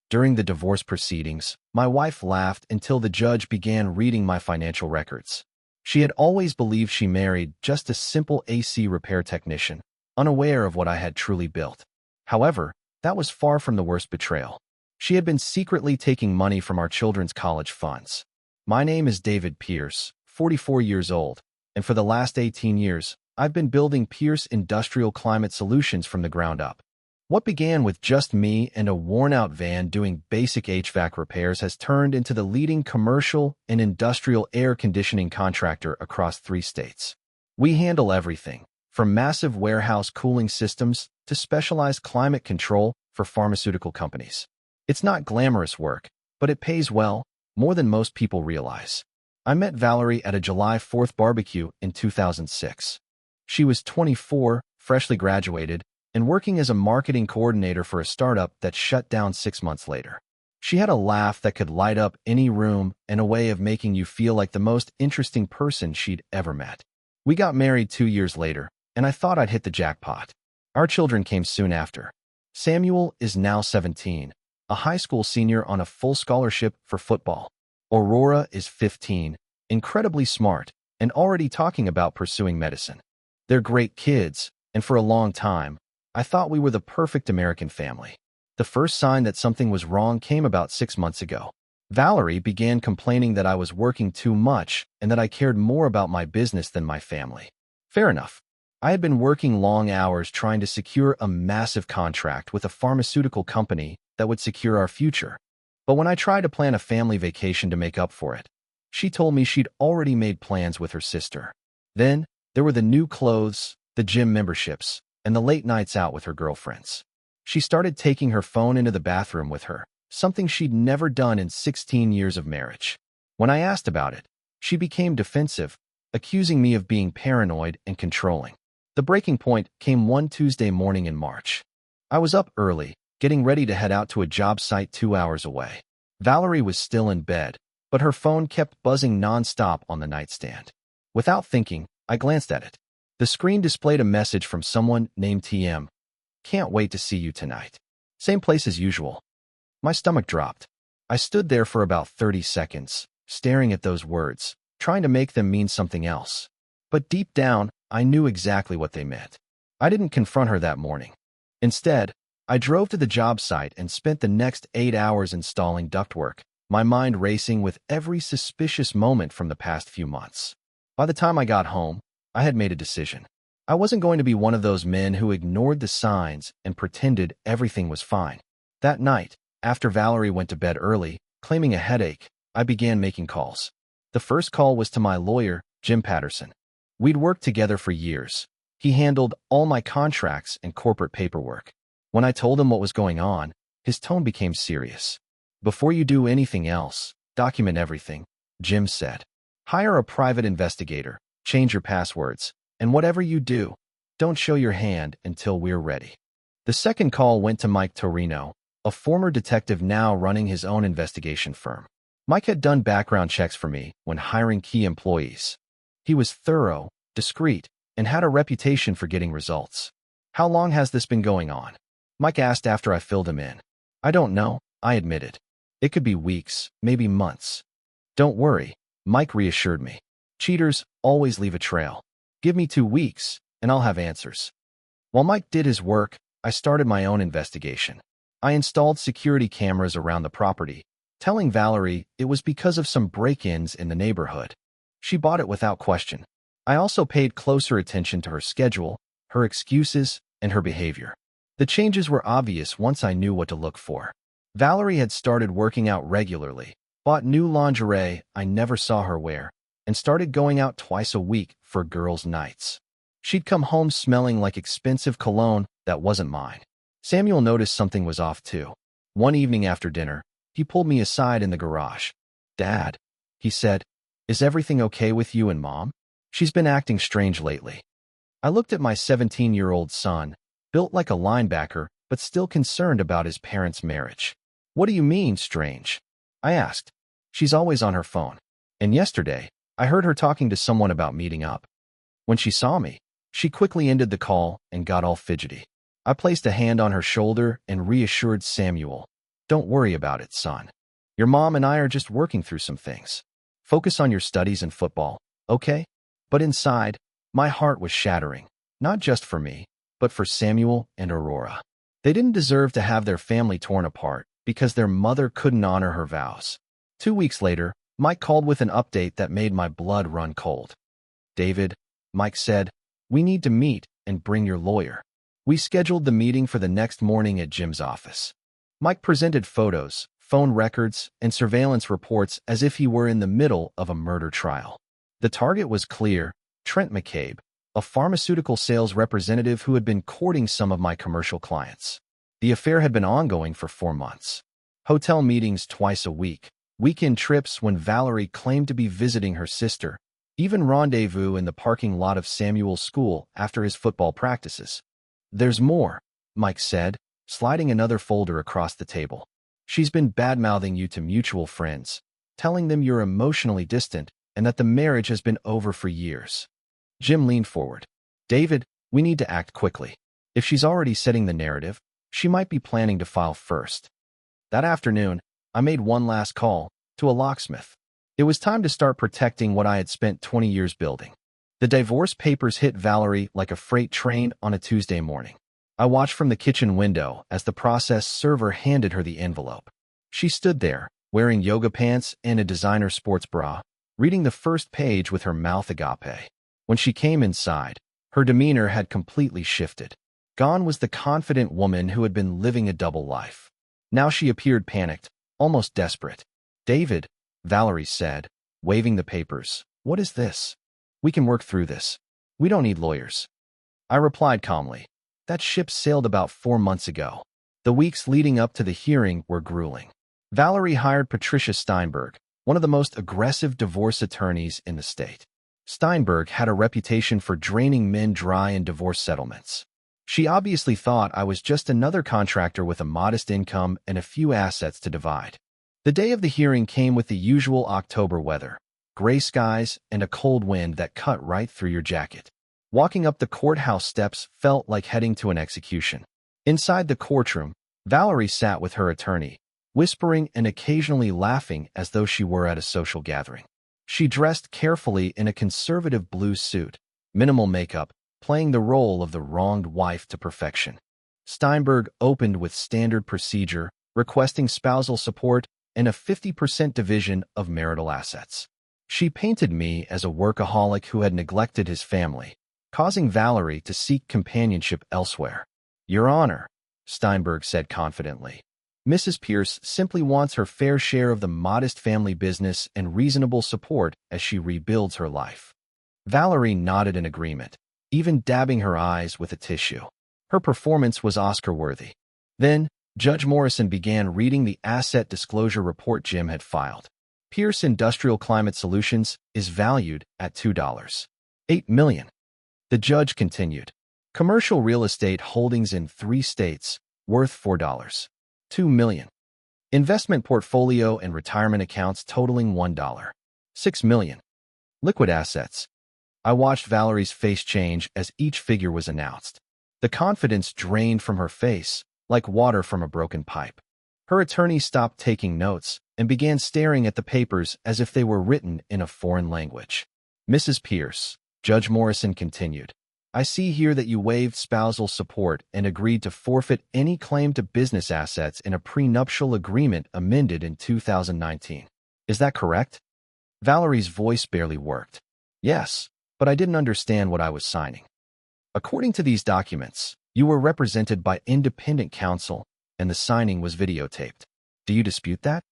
During the divorce proceedings, my wife laughed until the judge began reading my financial records. She had always believed she married just a simple AC repair technician, unaware of what I had truly built. However, that was far from the worst betrayal. She had been secretly taking money from our children's college funds. My name is David Pierce, 44 years old, and for the last 18 years, I've been building Pierce Industrial Climate Solutions from the ground up. What began with just me and a worn-out van doing basic HVAC repairs has turned into the leading commercial and industrial air conditioning contractor across 3 states. We handle everything, from massive warehouse cooling systems to specialized climate control for pharmaceutical companies. It's not glamorous work, but it pays well, more than most people realize. I met Valerie at a July 4th barbecue in 2006. She was 24, freshly graduated, and working as a marketing coordinator for a startup that shut down 6 months later. She had a laugh that could light up any room and a way of making you feel like the most interesting person she'd ever met. We got married 2 years later, and I thought I'd hit the jackpot. Our children came soon after. Samuel is now 17, a high school senior on a full scholarship for football. Aurora is 15, incredibly smart, and already talking about pursuing medicine. They're great kids, and for a long time, I thought we were the perfect American family. The first sign that something was wrong came about 6 months ago. Valerie began complaining that I was working too much and that I cared more about my business than my family. Fair enough. I had been working long hours trying to secure a massive contract with a pharmaceutical company that would secure our future. But when I tried to plan a family vacation to make up for it, she told me she'd already made plans with her sister. Then, there were the new clothes, the gym memberships, and the late nights out with her girlfriends. She started taking her phone into the bathroom with her, something she'd never done in 16 years of marriage. When I asked about it, she became defensive, accusing me of being paranoid and controlling. The breaking point came one Tuesday morning in March. I was up early, getting ready to head out to a job site 2 hours away. Valerie was still in bed, but her phone kept buzzing nonstop on the nightstand. Without thinking, I glanced at it. The screen displayed a message from someone named TM. Can't wait to see you tonight. Same place as usual. My stomach dropped. I stood there for about 30 seconds, staring at those words, trying to make them mean something else. But deep down, I knew exactly what they meant. I didn't confront her that morning. Instead, I drove to the job site and spent the next 8 hours installing ductwork, my mind racing with every suspicious moment from the past few months. By the time I got home, I had made a decision. I wasn't going to be one of those men who ignored the signs and pretended everything was fine. That night, after Valerie went to bed early, claiming a headache, I began making calls. The first call was to my lawyer, Jim Patterson. We'd worked together for years. He handled all my contracts and corporate paperwork. When I told him what was going on, his tone became serious. Before you do anything else, document everything, Jim said. Hire a private investigator, change your passwords, and whatever you do, don't show your hand until we're ready. The second call went to Mike Torino, a former detective now running his own investigation firm. Mike had done background checks for me when hiring key employees. He was thorough, discreet, and had a reputation for getting results. How long has this been going on? Mike asked after I filled him in. I don't know, I admitted. It could be weeks, maybe months. Don't worry, Mike reassured me. Cheaters always leave a trail. Give me 2 weeks, and I'll have answers. While Mike did his work, I started my own investigation. I installed security cameras around the property, telling Valerie it was because of some break-ins in the neighborhood. She bought it without question. I also paid closer attention to her schedule, her excuses, and her behavior. The changes were obvious once I knew what to look for. Valerie had started working out regularly, bought new lingerie I never saw her wear, and started going out twice a week for girls' nights. She'd come home smelling like expensive cologne that wasn't mine. Samuel noticed something was off too. One evening after dinner, he pulled me aside in the garage. "Dad," he said, "is everything okay with you and Mom? She's been acting strange lately." I looked at my 17-year-old son, built like a linebacker, but still concerned about his parents' marriage. "What do you mean, strange?" I asked. "She's always on her phone. And yesterday, I heard her talking to someone about meeting up. When she saw me, she quickly ended the call and got all fidgety." I placed a hand on her shoulder and reassured Samuel. Don't worry about it, son. Your mom and I are just working through some things. Focus on your studies and football, okay? But inside, my heart was shattering, not just for me, but for Samuel and Aurora. They didn't deserve to have their family torn apart because their mother couldn't honor her vows. 2 weeks later, Mike called with an update that made my blood run cold. David, Mike said, we need to meet and bring your lawyer. We scheduled the meeting for the next morning at Jim's office. Mike presented photos, phone records, and surveillance reports as if he were in the middle of a murder trial. The target was clear: Trent McCabe, a pharmaceutical sales representative who had been courting some of my commercial clients. The affair had been ongoing for 4 months. Hotel meetings twice a week, weekend trips when Valerie claimed to be visiting her sister, even rendezvous in the parking lot of Samuel's school after his football practices. There's more, Mike said, sliding another folder across the table. She's been bad-mouthing you to mutual friends, telling them you're emotionally distant and that the marriage has been over for years. Jim leaned forward. David, we need to act quickly. If she's already setting the narrative, she might be planning to file first. That afternoon, I made one last call to a locksmith. It was time to start protecting what I had spent 20 years building. The divorce papers hit Valerie like a freight train on a Tuesday morning. I watched from the kitchen window as the process server handed her the envelope. She stood there, wearing yoga pants and a designer sports bra, reading the first page with her mouth agape. When she came inside, her demeanor had completely shifted. Gone was the confident woman who had been living a double life. Now she appeared panicked, almost desperate. David, Valerie said, waving the papers, what is this? We can work through this. We don't need lawyers. I replied calmly. That ship sailed about 4 months ago. The weeks leading up to the hearing were grueling. Valerie hired Patricia Steinberg, one of the most aggressive divorce attorneys in the state. Steinberg had a reputation for draining men dry in divorce settlements. She obviously thought I was just another contractor with a modest income and a few assets to divide. The day of the hearing came with the usual October weather, gray skies and a cold wind that cut right through your jacket. Walking up the courthouse steps felt like heading to an execution. Inside the courtroom, Valerie sat with her attorney, whispering and occasionally laughing as though she were at a social gathering. She dressed carefully in a conservative blue suit, minimal makeup, playing the role of the wronged wife to perfection. Steinberg opened with standard procedure, requesting spousal support and a 50% division of marital assets. She painted me as a workaholic who had neglected his family, causing Valerie to seek companionship elsewhere. Your Honor, Steinberg said confidently, Mrs. Pierce simply wants her fair share of the modest family business and reasonable support as she rebuilds her life. Valerie nodded in agreement, even dabbing her eyes with a tissue. Her performance was Oscar-worthy. Then, Judge Morrison began reading the asset disclosure report Jim had filed. Pierce Industrial Climate Solutions is valued at $2.8 million. The judge continued. Commercial real estate holdings in 3 states, worth $4.2 million. Investment portfolio and retirement accounts totaling $1.6 million. Liquid assets. I watched Valerie's face change as each figure was announced. The confidence drained from her face, like water from a broken pipe. Her attorney stopped taking notes and began staring at the papers as if they were written in a foreign language. Mrs. Pierce, Judge Morrison continued, I see here that you waived spousal support and agreed to forfeit any claim to business assets in a prenuptial agreement amended in 2019. Is that correct? Valerie's voice barely worked. Yes, but I didn't understand what I was signing. According to these documents, you were represented by independent counsel, and the signing was videotaped. Do you dispute that?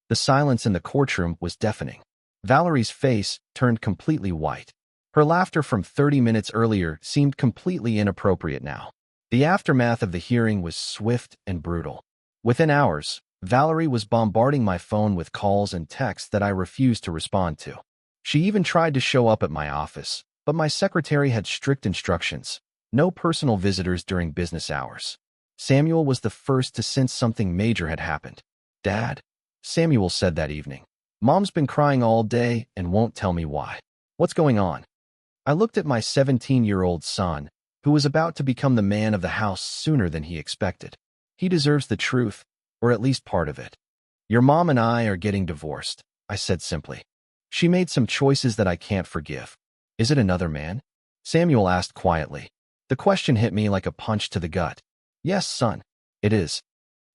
The silence in the courtroom was deafening. Valerie's face turned completely white. Her laughter from 30 minutes earlier seemed completely inappropriate now. The aftermath of the hearing was swift and brutal. Within hours, Valerie was bombarding my phone with calls and texts that I refused to respond to. She even tried to show up at my office, but my secretary had strict instructions: no personal visitors during business hours. Samuel was the first to sense something major had happened. Dad, Samuel said that evening, Mom's been crying all day and won't tell me why. What's going on? I looked at my 17-year-old son, who was about to become the man of the house sooner than he expected. He deserves the truth, or at least part of it. Your mom and I are getting divorced, I said simply. She made some choices that I can't forgive. Is it another man? Samuel asked quietly. The question hit me like a punch to the gut. Yes, son, it is.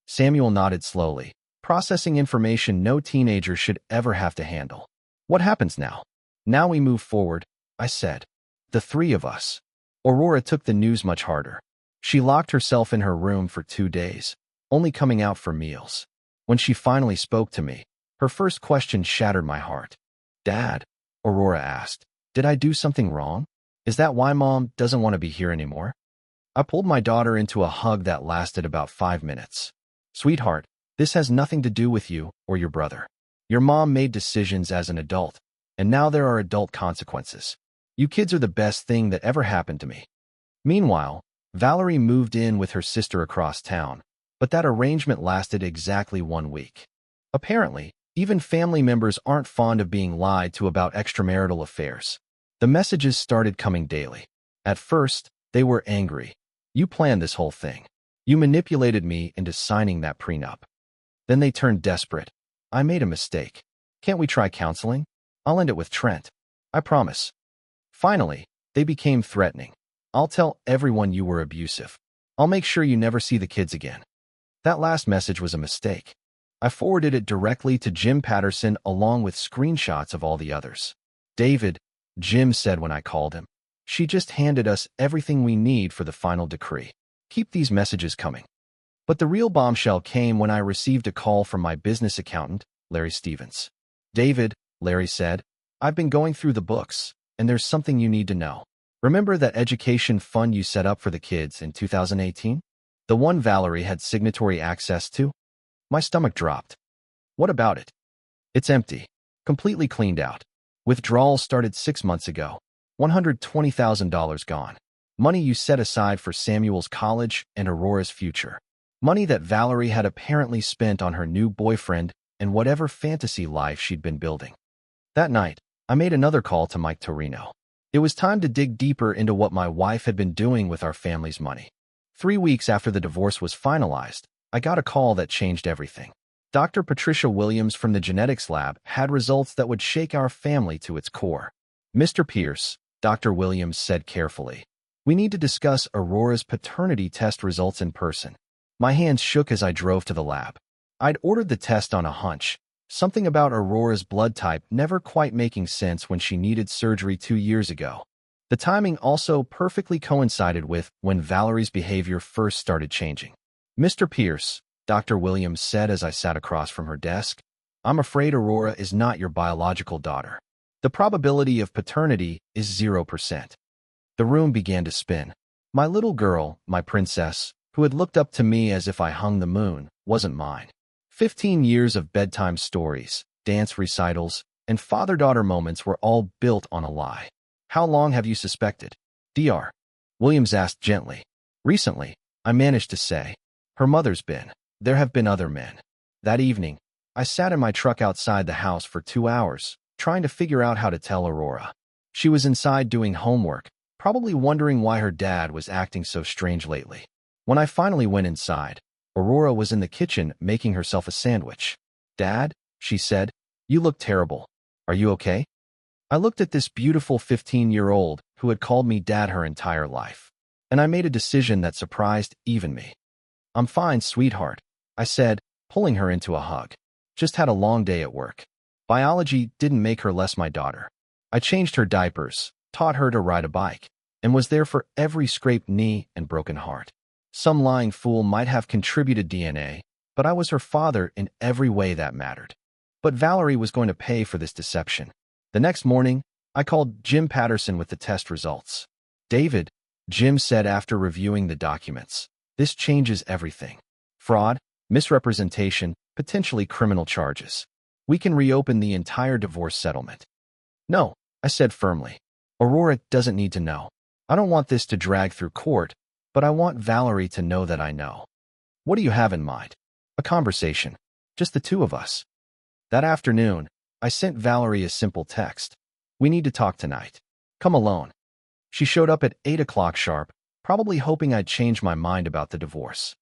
Samuel nodded slowly, processing information no teenager should ever have to handle. What happens now? Now we move forward, I said. The three of us. Aurora took the news much harder. She locked herself in her room for 2 days, only coming out for meals. When she finally spoke to me, her first question shattered my heart. Dad, Aurora asked, did I do something wrong? Is that why Mom doesn't want to be here anymore? I pulled my daughter into a hug that lasted about 5 minutes. Sweetheart, this has nothing to do with you or your brother. Your mom made decisions as an adult, and now there are adult consequences. You kids are the best thing that ever happened to me. Meanwhile, Valerie moved in with her sister across town, but that arrangement lasted exactly 1 week. Apparently, even family members aren't fond of being lied to about extramarital affairs. The messages started coming daily. At first, they were angry. You planned this whole thing. You manipulated me into signing that prenup. Then they turned desperate. I made a mistake. Can't we try counseling? I'll end it with Trent. I promise. Finally, they became threatening. I'll tell everyone you were abusive. I'll make sure you never see the kids again. That last message was a mistake. I forwarded it directly to Jim Patterson along with screenshots of all the others. David, Jim said when I called him. She just handed us everything we need for the final decree. Keep these messages coming. But the real bombshell came when I received a call from my business accountant, Larry Stevens. David, Larry said, I've been going through the books, and there's something you need to know. Remember that education fund you set up for the kids in 2018? The one Valerie had signatory access to? My stomach dropped. What about it? It's empty. Completely cleaned out. Withdrawals started 6 months ago. $120,000 gone. Money you set aside for Samuel's college and Aurora's future. Money that Valerie had apparently spent on her new boyfriend and whatever fantasy life she'd been building. That night, I made another call to Mike Torino. It was time to dig deeper into what my wife had been doing with our family's money. 3 weeks after the divorce was finalized, I got a call that changed everything. Dr. Patricia Williams from the genetics lab had results that would shake our family to its core. Mr. Pierce, Dr. Williams said carefully, we need to discuss Aurora's paternity test results in person. My hands shook as I drove to the lab. I'd ordered the test on a hunch, something about Aurora's blood type never quite making sense when she needed surgery 2 years ago. The timing also perfectly coincided with when Valerie's behavior first started changing. Mr. Pierce, Dr. Williams said as I sat across from her desk, I'm afraid Aurora is not your biological daughter. The probability of paternity is 0%. The room began to spin. My little girl, my princess, who had looked up to me as if I hung the moon, wasn't mine. 15 years of bedtime stories, dance recitals, and father-daughter moments were all built on a lie. How long have you suspected? Dr. Williams asked gently. Recently, I managed to say. Her mother's been. There have been other men. That evening, I sat in my truck outside the house for 2 hours, trying to figure out how to tell Aurora. She was inside doing homework, probably wondering why her dad was acting so strange lately. When I finally went inside, Aurora was in the kitchen making herself a sandwich. Dad, she said, you look terrible. Are you okay? I looked at this beautiful 15-year-old who had called me dad her entire life, and I made a decision that surprised even me. I'm fine, sweetheart, I said, pulling her into a hug. Just had a long day at work. Biology didn't make her less my daughter. I changed her diapers, taught her to ride a bike, and was there for every scraped knee and broken heart. Some lying fool might have contributed DNA, but I was her father in every way that mattered. But Valerie was going to pay for this deception. The next morning, I called Jim Patterson with the test results. David, Jim said after reviewing the documents, this changes everything. Fraud, misrepresentation, potentially criminal charges. We can reopen the entire divorce settlement. No, I said firmly. Aurora doesn't need to know. I don't want this to drag through court, but I want Valerie to know that I know. What do you have in mind? A conversation. Just the two of us. That afternoon, I sent Valerie a simple text. We need to talk tonight. Come alone. She showed up at 8 o'clock sharp, probably hoping I'd change my mind about the divorce.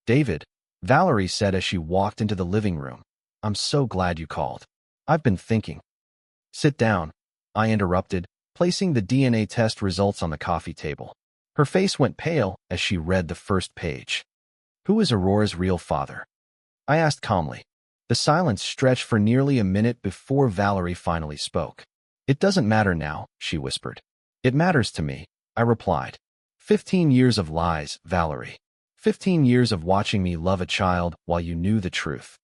David, Valerie said as she walked into the living room. I'm so glad you called. I've been thinking. Sit down, I interrupted, placing the DNA test results on the coffee table. Her face went pale as she read the first page. Who is Aurora's real father? I asked calmly. The silence stretched for nearly a minute before Valerie finally spoke. It doesn't matter now, she whispered. It matters to me, I replied. 15 years of lies, Valerie. 15 years of watching me love a child while you knew the truth.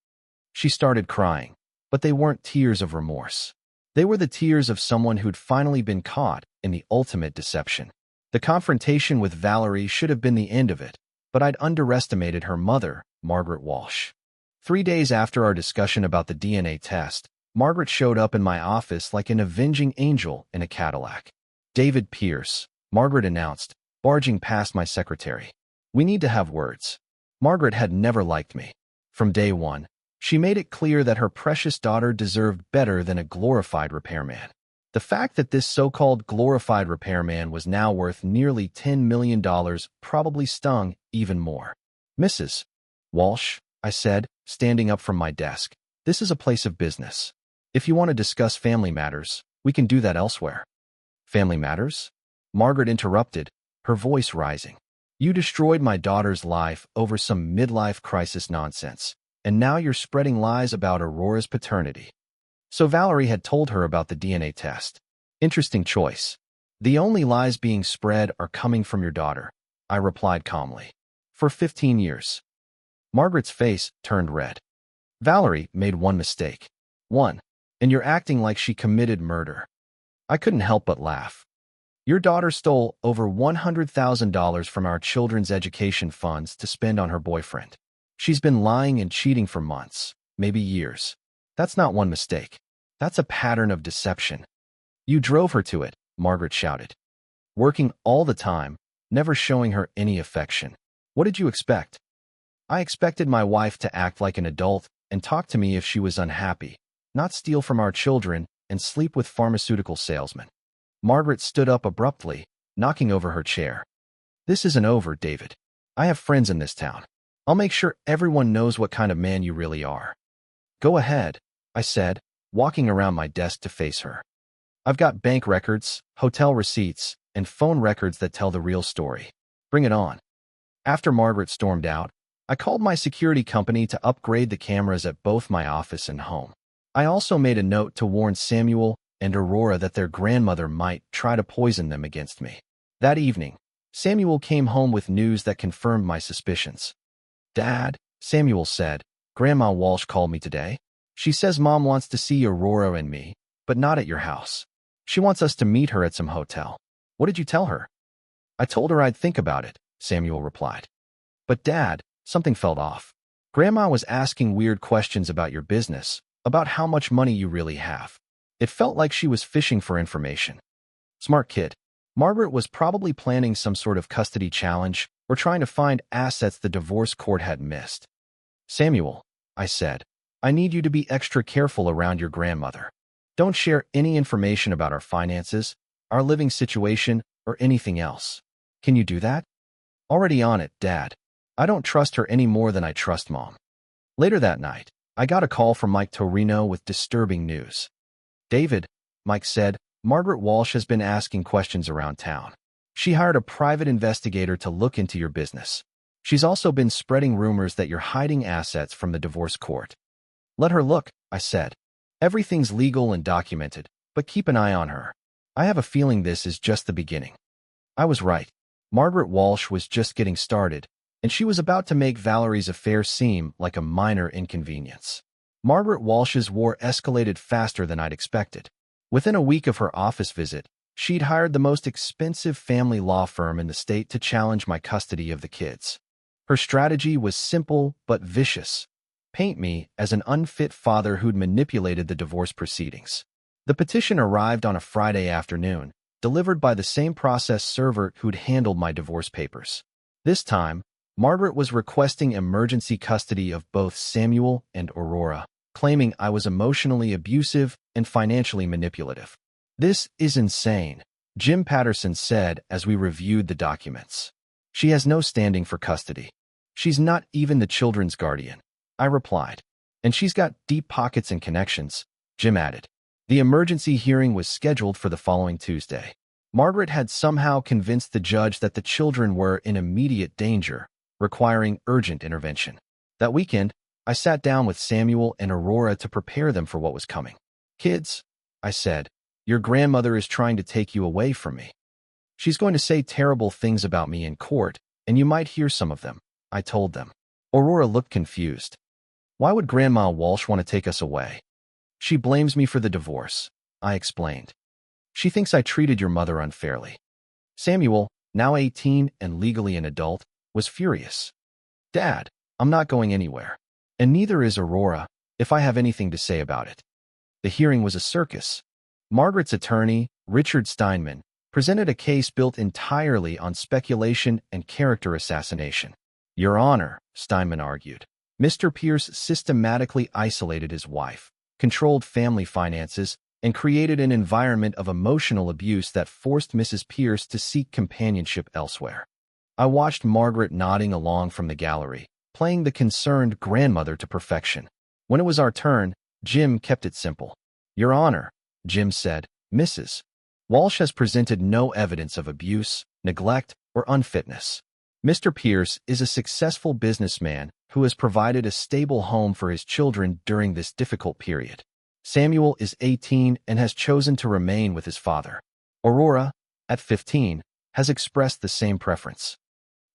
She started crying, but they weren't tears of remorse. They were the tears of someone who'd finally been caught in the ultimate deception. The confrontation with Valerie should have been the end of it, but I'd underestimated her mother, Margaret Walsh. 3 days after our discussion about the DNA test, Margaret showed up in my office like an avenging angel in a Cadillac. David Pierce, Margaret announced, barging past my secretary. We need to have words. Margaret had never liked me. From day one, she made it clear that her precious daughter deserved better than a glorified repairman. The fact that this so-called glorified repairman was now worth nearly $10 million probably stung even more. Mrs. Walsh, I said, standing up from my desk, this is a place of business. If you want to discuss family matters, we can do that elsewhere. Family matters? Margaret interrupted, her voice rising. You destroyed my daughter's life over some midlife crisis nonsense, and now you're spreading lies about Aurora's paternity. So Valerie had told her about the DNA test. Interesting choice. The only lies being spread are coming from your daughter, I replied calmly. For 15 years. Margaret's face turned red. Valerie made one mistake. One. And you're acting like she committed murder. I couldn't help but laugh. Your daughter stole over $100,000 from our children's education funds to spend on her boyfriend. She's been lying and cheating for months, maybe years. That's not one mistake. That's a pattern of deception. You drove her to it, Margaret shouted. Working all the time, never showing her any affection. What did you expect? I expected my wife to act like an adult and talk to me if she was unhappy, not steal from our children and sleep with pharmaceutical salesmen. Margaret stood up abruptly, knocking over her chair. This isn't over, David. I have friends in this town. I'll make sure everyone knows what kind of man you really are. Go ahead, I said, walking around my desk to face her. I've got bank records, hotel receipts, and phone records that tell the real story. Bring it on. After Margaret stormed out, I called my security company to upgrade the cameras at both my office and home. I also made a note to warn Samuel and Aurora that their grandmother might try to poison them against me. That evening, Samuel came home with news that confirmed my suspicions. Dad, Samuel said, Grandma Walsh called me today. She says Mom wants to see Aurora and me, but not at your house. She wants us to meet her at some hotel. What did you tell her? I told her I'd think about it, Samuel replied. But Dad, something felt off. Grandma was asking weird questions about your business, about how much money you really have. It felt like she was fishing for information. Smart kid. Margaret was probably planning some sort of custody challenge or trying to find assets the divorce court had missed. Samuel, I said, I need you to be extra careful around your grandmother. Don't share any information about our finances, our living situation, or anything else. Can you do that? Already on it, Dad. I don't trust her any more than I trust Mom. Later that night, I got a call from Mike Torino with disturbing news. David, Mike said, Margaret Walsh has been asking questions around town. She hired a private investigator to look into your business. She's also been spreading rumors that you're hiding assets from the divorce court. Let her look, I said. Everything's legal and documented, but keep an eye on her. I have a feeling this is just the beginning. I was right. Margaret Walsh was just getting started, and she was about to make Valerie's affair seem like a minor inconvenience. Margaret Walsh's war escalated faster than I'd expected. Within a week of her office visit, she'd hired the most expensive family law firm in the state to challenge my custody of the kids. Her strategy was simple but vicious. Paint me as an unfit father who'd manipulated the divorce proceedings. The petition arrived on a Friday afternoon, delivered by the same process server who'd handled my divorce papers. This time, Margaret was requesting emergency custody of both Samuel and Aurora, claiming I was emotionally abusive and financially manipulative. This is insane, Jim Patterson said as we reviewed the documents. She has no standing for custody. She's not even the children's guardian, I replied. And she's got deep pockets and connections, Jim added. The emergency hearing was scheduled for the following Tuesday. Margaret had somehow convinced the judge that the children were in immediate danger, requiring urgent intervention. That weekend, I sat down with Samuel and Aurora to prepare them for what was coming. Kids, I said, your grandmother is trying to take you away from me. She's going to say terrible things about me in court, and you might hear some of them, I told them. Aurora looked confused. Why would Grandma Walsh want to take us away? She blames me for the divorce, I explained. She thinks I treated your mother unfairly. Samuel, now 18 and legally an adult, was furious. Dad, I'm not going anywhere. And neither is Aurora, if I have anything to say about it. The hearing was a circus. Margaret's attorney, Richard Steinman, presented a case built entirely on speculation and character assassination. Your Honor, Steinman argued, Mr. Pierce systematically isolated his wife, controlled family finances, and created an environment of emotional abuse that forced Mrs. Pierce to seek companionship elsewhere. I watched Margaret nodding along from the gallery, playing the concerned grandmother to perfection. When it was our turn, Jim kept it simple. Your Honor, Jim said, Mrs. Walsh has presented no evidence of abuse, neglect, or unfitness. Mr. Pierce is a successful businessman who has provided a stable home for his children during this difficult period. Samuel is 18 and has chosen to remain with his father. Aurora, at 15, has expressed the same preference.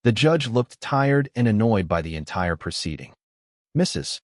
The judge looked tired and annoyed by the entire proceeding. Mrs.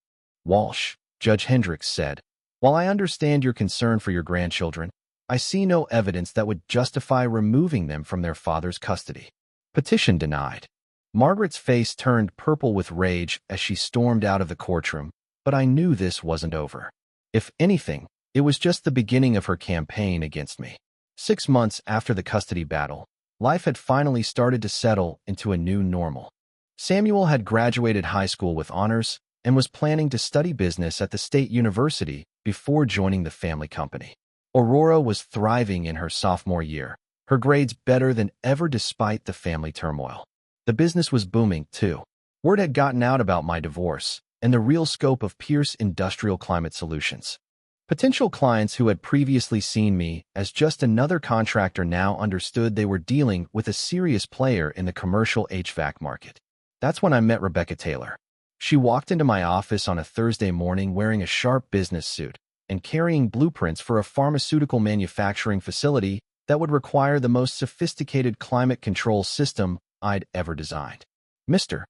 Walsh, Judge Hendricks said, while I understand your concern for your grandchildren, I see no evidence that would justify removing them from their father's custody. Petition denied. Margaret's face turned purple with rage as she stormed out of the courtroom, but I knew this wasn't over. If anything, it was just the beginning of her campaign against me. 6 months after the custody battle, life had finally started to settle into a new normal. Samuel had graduated high school with honors and was planning to study business at the state university before joining the family company. Aurora was thriving in her sophomore year, her grades better than ever despite the family turmoil. The business was booming, too. Word had gotten out about my divorce and the real scope of Pierce Industrial Climate Solutions. Potential clients who had previously seen me as just another contractor now understood they were dealing with a serious player in the commercial HVAC market. That's when I met Rebecca Taylor. She walked into my office on a Thursday morning wearing a sharp business suit and carrying blueprints for a pharmaceutical manufacturing facility that would require the most sophisticated climate control system I'd ever designed. Mr.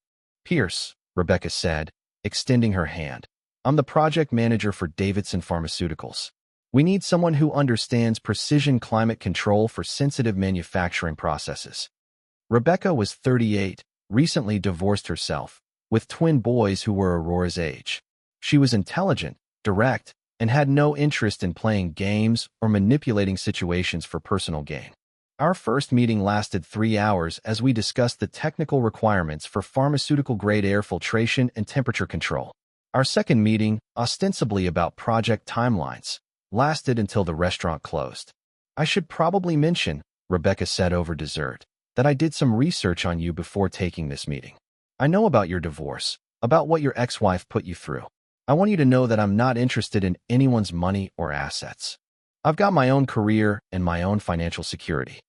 Pierce, Rebecca said, extending her hand. I'm the project manager for Davidson Pharmaceuticals. We need someone who understands precision climate control for sensitive manufacturing processes. Rebecca was 38, recently divorced herself, with twin boys who were Aurora's age. She was intelligent, direct, and had no interest in playing games or manipulating situations for personal gain. Our first meeting lasted 3 hours as we discussed the technical requirements for pharmaceutical-grade air filtration and temperature control. Our second meeting, ostensibly about project timelines, lasted until the restaurant closed. I should probably mention, Rebecca said over dessert, that I did some research on you before taking this meeting. I know about your divorce, about what your ex-wife put you through. I want you to know that I'm not interested in anyone's money or assets. I've got my own career and my own financial security.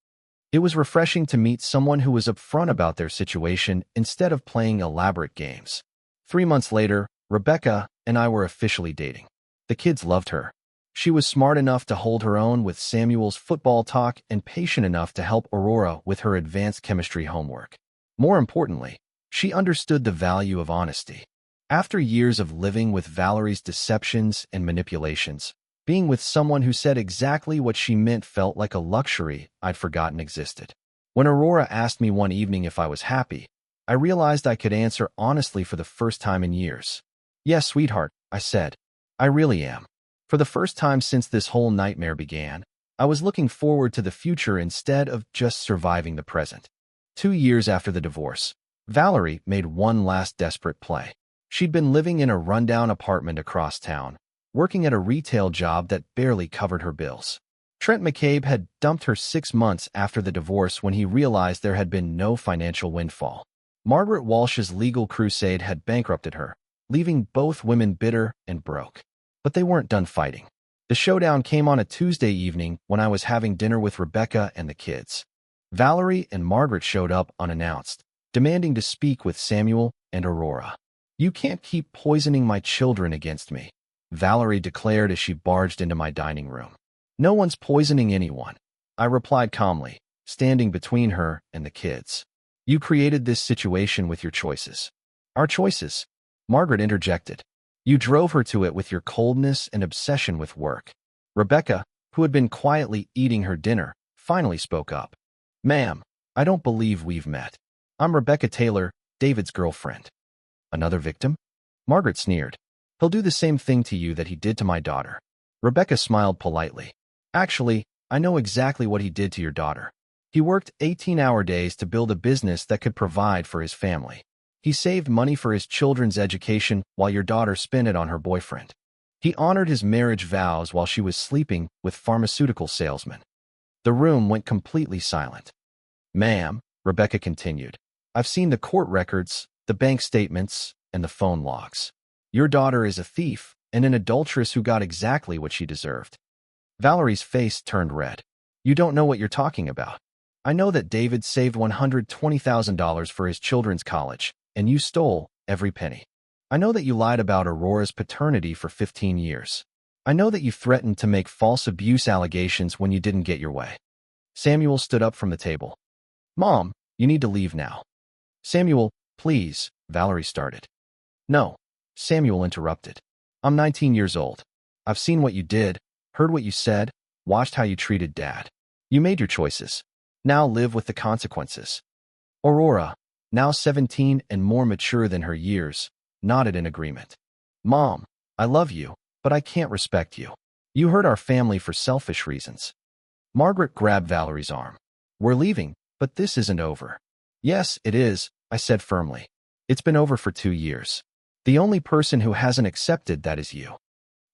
It was refreshing to meet someone who was upfront about their situation instead of playing elaborate games. 3 months later, Rebecca and I were officially dating. The kids loved her. She was smart enough to hold her own with Samuel's football talk and patient enough to help Aurora with her advanced chemistry homework. More importantly, she understood the value of honesty. After years of living with Valerie's deceptions and manipulations, being with someone who said exactly what she meant felt like a luxury I'd forgotten existed. When Aurora asked me one evening if I was happy, I realized I could answer honestly for the first time in years. Yes, sweetheart, I said. I really am. For the first time since this whole nightmare began, I was looking forward to the future instead of just surviving the present. 2 years after the divorce, Valerie made one last desperate play. She'd been living in a rundown apartment across town, working at a retail job that barely covered her bills. Trent McCabe had dumped her 6 months after the divorce when he realized there had been no financial windfall. Margaret Walsh's legal crusade had bankrupted her, leaving both women bitter and broke. But they weren't done fighting. The showdown came on a Tuesday evening when I was having dinner with Rebecca and the kids. Valerie and Margaret showed up unannounced, demanding to speak with Samuel and Aurora. "You can't keep poisoning my children against me," Valerie declared as she barged into my dining room. "No one's poisoning anyone," I replied calmly, standing between her and the kids. "You created this situation with your choices." "Our choices?" Margaret interjected. "You drove her to it with your coldness and obsession with work." Rebecca, who had been quietly eating her dinner, finally spoke up. "Ma'am, I don't believe we've met. I'm Rebecca Taylor, David's girlfriend." "Another victim?" Margaret sneered. "He'll do the same thing to you that he did to my daughter." Rebecca smiled politely. "Actually, I know exactly what he did to your daughter. He worked 18-hour days to build a business that could provide for his family. He saved money for his children's education while your daughter spent it on her boyfriend. He honored his marriage vows while she was sleeping with pharmaceutical salesmen." The room went completely silent. "Ma'am," Rebecca continued, "I've seen the court records, the bank statements, and the phone logs. Your daughter is a thief and an adulteress who got exactly what she deserved." Valerie's face turned red. "You don't know what you're talking about. I know that David saved $120,000 for his children's college, and you stole every penny. I know that you lied about Aurora's paternity for 15 years. I know that you threatened to make false abuse allegations when you didn't get your way." Samuel stood up from the table. "Mom, you need to leave now." "Samuel, please," Valerie started. "No," Samuel interrupted. "I'm 19 years old. I've seen what you did, heard what you said, watched how you treated Dad. You made your choices. Now live with the consequences." Aurora, now 17 and more mature than her years, nodded in agreement. "Mom, I love you, but I can't respect you. You hurt our family for selfish reasons." Margaret grabbed Valerie's arm. "We're leaving, but this isn't over." "Yes, it is," I said firmly. "It's been over for 2 years. The only person who hasn't accepted that is you."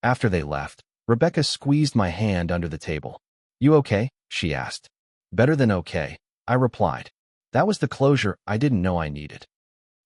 After they left, Rebecca squeezed my hand under the table. "You okay?" she asked. "Better than okay," I replied. That was the closure I didn't know I needed.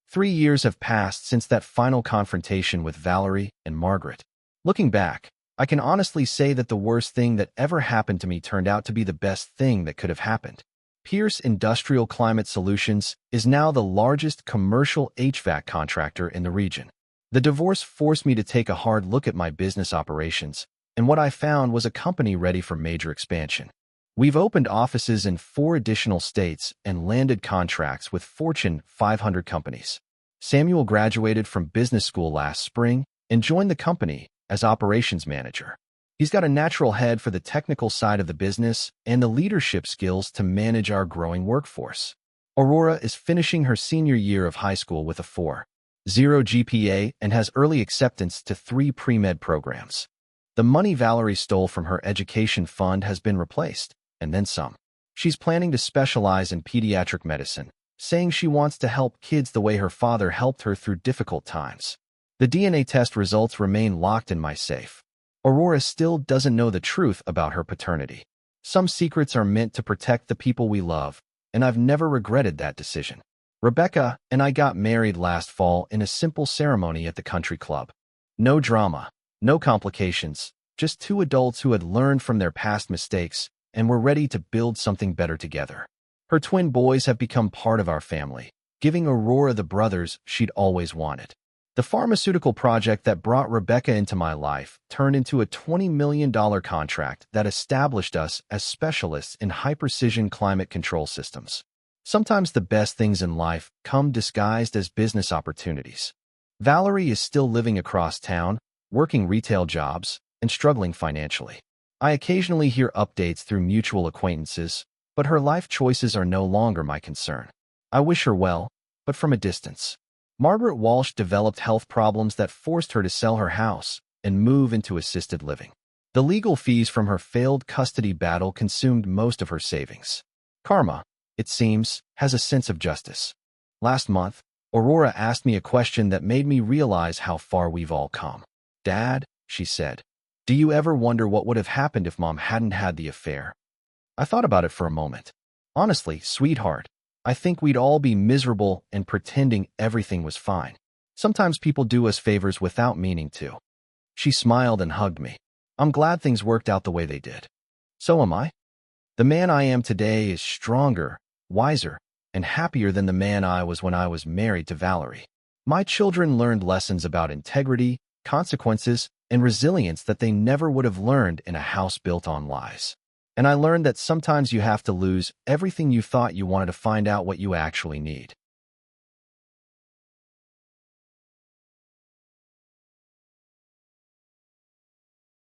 3 years have passed since that final confrontation with Valerie and Margaret. Looking back, I can honestly say that the worst thing that ever happened to me turned out to be the best thing that could have happened. Pierce Industrial Climate Solutions is now the largest commercial HVAC contractor in the region. The divorce forced me to take a hard look at my business operations, and what I found was a company ready for major expansion. We've opened offices in 4 additional states and landed contracts with Fortune 500 companies. Samuel graduated from business school last spring and joined the company as operations manager. He's got a natural head for the technical side of the business and the leadership skills to manage our growing workforce. Aurora is finishing her senior year of high school with a 4.0 GPA and has early acceptance to 3 pre-med programs. The money Valerie stole from her education fund has been replaced, and then some. She's planning to specialize in pediatric medicine, saying she wants to help kids the way her father helped her through difficult times. The DNA test results remain locked in my safe. Aurora still doesn't know the truth about her paternity. Some secrets are meant to protect the people we love, and I've never regretted that decision. Rebecca and I got married last fall in a simple ceremony at the country club. No drama, no complications, just 2 adults who had learned from their past mistakes and were ready to build something better together. Her twin boys have become part of our family, giving Aurora the brothers she'd always wanted. The pharmaceutical project that brought Rebecca into my life turned into a $20 million contract that established us as specialists in high-precision climate control systems. Sometimes the best things in life come disguised as business opportunities. Valerie is still living across town, working retail jobs, and struggling financially. I occasionally hear updates through mutual acquaintances, but her life choices are no longer my concern. I wish her well, but from a distance. Margaret Walsh developed health problems that forced her to sell her house and move into assisted living. The legal fees from her failed custody battle consumed most of her savings. Karma, it seems, has a sense of justice. Last month, Aurora asked me a question that made me realize how far we've all come. "Dad," she said, "do you ever wonder what would have happened if Mom hadn't had the affair?" I thought about it for a moment. "Honestly, sweetheart, I think we'd all be miserable and pretending everything was fine. Sometimes people do us favors without meaning to. She smiled and hugged me. I'm glad things worked out the way they did. So am I. The man I am today is stronger, wiser, and happier than the man I was when I was married to Valerie. My children learned lessons about integrity, consequences, and resilience that they never would have learned in a house built on lies. And I learned that sometimes you have to lose everything you thought you wanted to find out what you actually need.